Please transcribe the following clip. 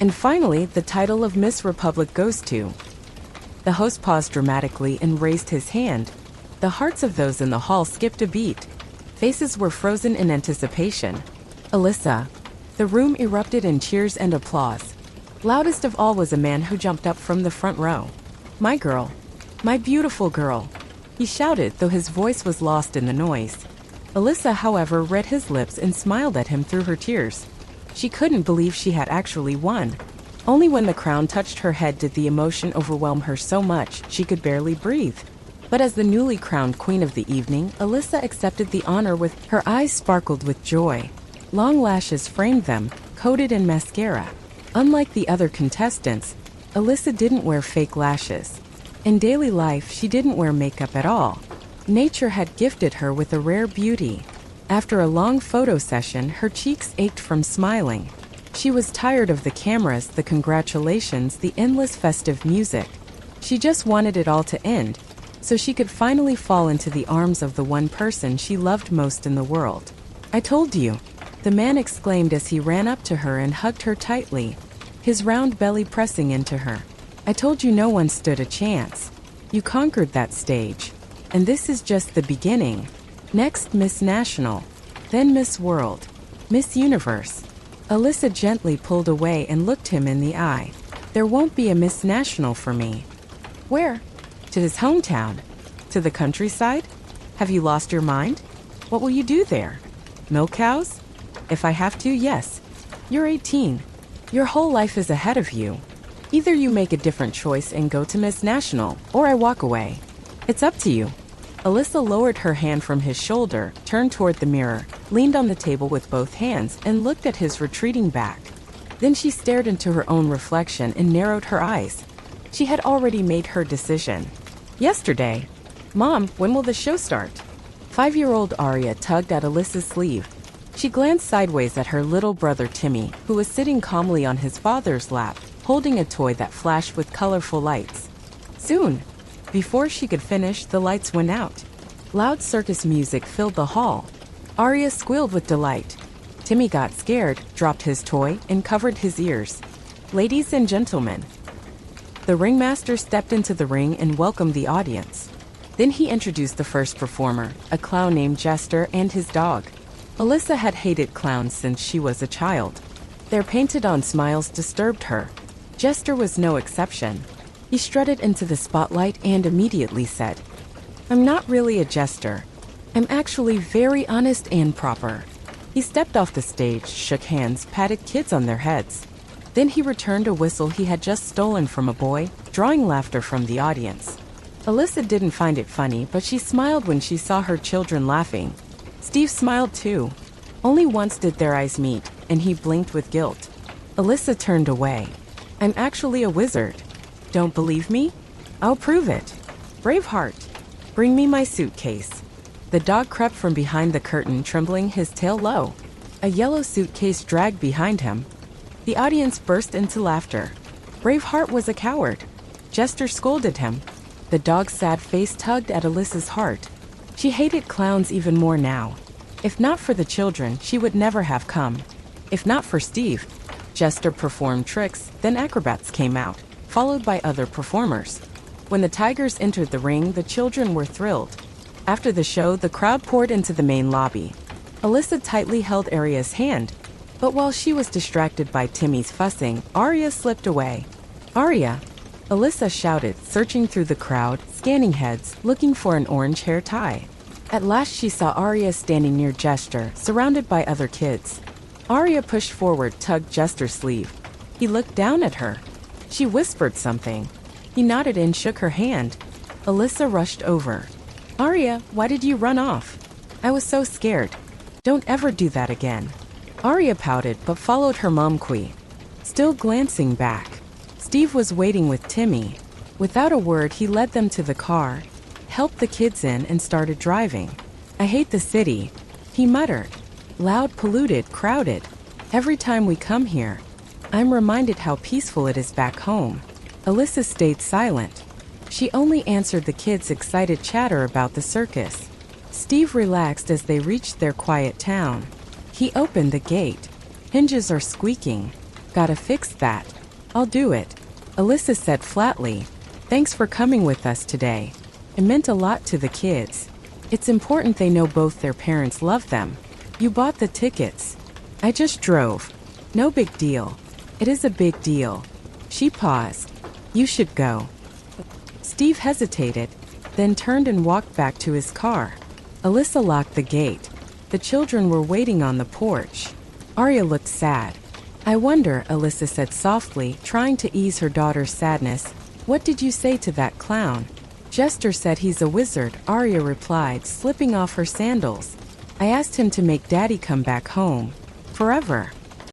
And finally, the title of Miss Republic goes to... The host paused dramatically and raised his hand. The hearts of those in the hall skipped a beat. Faces were frozen in anticipation. Alyssa. The room erupted in cheers and applause. Loudest of all was a man who jumped up from the front row. "My girl. My beautiful girl," he shouted, though his voice was lost in the noise. Alyssa, however, read his lips and smiled at him through her tears. She couldn't believe she had actually won. Only when the crown touched her head did the emotion overwhelm her so much she could barely breathe. But as the newly crowned queen of the evening, Alyssa accepted the honor with her eyes sparkled with joy. Long lashes framed them, coated in mascara. Unlike the other contestants, Alyssa didn't wear fake lashes. In daily life, she didn't wear makeup at all. Nature had gifted her with a rare beauty. After a long photo session, her cheeks ached from smiling. She was tired of the cameras, the congratulations, the endless festive music. She just wanted it all to end, so she could finally fall into the arms of the one person she loved most in the world. "I told you," the man exclaimed as he ran up to her and hugged her tightly, his round belly pressing into her. "I told you no one stood a chance. You conquered that stage. And this is just the beginning. Next, Miss National. Then Miss World. Miss Universe." Alyssa gently pulled away and looked him in the eye. "There won't be a Miss National for me." "Where?" "To his hometown. To the countryside? Have you lost your mind? What will you do there? Milk cows? If I have to, yes. You're 18. Your whole life is ahead of you. Either you make a different choice and go to Miss National, or I walk away. It's up to you." Alyssa lowered her hand from his shoulder, turned toward the mirror, leaned on the table with both hands, and looked at his retreating back. Then she stared into her own reflection and narrowed her eyes. She had already made her decision. "Yesterday." "Mom, when will the show start?" 5-year-old Arya tugged at Alyssa's sleeve. She glanced sideways at her little brother Timmy, who was sitting calmly on his father's lap, holding a toy that flashed with colorful lights. "Soon." Before she could finish, the lights went out. Loud circus music filled the hall. Arya squealed with delight. Timmy got scared, dropped his toy, and covered his ears. "Ladies and gentlemen." The ringmaster stepped into the ring and welcomed the audience. Then he introduced the first performer, a clown named Jester, and his dog. Alyssa had hated clowns since she was a child. Their painted-on smiles disturbed her. Jester was no exception. He strutted into the spotlight and immediately said, "I'm not really a jester. I'm actually very honest and proper." He stepped off the stage, shook hands, patted kids on their heads. Then he returned a whistle he had just stolen from a boy, drawing laughter from the audience. Alyssa didn't find it funny, but she smiled when she saw her children laughing. Steve smiled too. Only once did their eyes meet, and he blinked with guilt. Alyssa turned away. "I'm actually a wizard. Don't believe me? I'll prove it. Braveheart, bring me my suitcase." The dog crept from behind the curtain, trembling, his tail low. A yellow suitcase dragged behind him. The audience burst into laughter. Braveheart was a coward. Jester scolded him. The dog's sad face tugged at Alyssa's heart. She hated clowns even more now. If not for the children, she would never have come. If not for Steve. Jester performed tricks, then acrobats came out, followed by other performers. When the tigers entered the ring, the children were thrilled. After the show, the crowd poured into the main lobby. Alyssa tightly held Arya's hand, but while she was distracted by Timmy's fussing, Arya slipped away. "Arya!" Alyssa shouted, searching through the crowd, scanning heads, looking for an orange hair tie. At last she saw Arya standing near Jester, surrounded by other kids. Arya pushed forward, tugged Jester's sleeve. He looked down at her. She whispered something. He nodded and shook her hand. Alyssa rushed over. "Arya, why did you run off?" "I was so scared." "Don't ever do that again." Arya pouted but followed her momquee, still glancing back. Steve was waiting with Timmy. Without a word, he led them to the car, helped the kids in, and started driving. "I hate the city," he muttered. "Loud, polluted, crowded. Every time we come here, I'm reminded how peaceful it is back home." Alyssa stayed silent. She only answered the kids' excited chatter about the circus. Steve relaxed as they reached their quiet town. He opened the gate. "Hinges are squeaking. Gotta fix that." I'll do it, Alyssa said flatly. Thanks for coming with us today. It meant a lot to the kids. It's important they know both their parents love them. You bought the tickets. I just drove. No big deal. It is a big deal. She paused. You should go. Steve hesitated, then turned and walked back to his car. Alyssa locked the gate. The children were waiting on the porch. Arya looked sad. I wonder, Alyssa said softly, trying to ease her daughter's sadness. What did you say to that clown? Jester said he's a wizard, Arya replied, slipping off her sandals. I asked him to make Daddy come back home. Forever.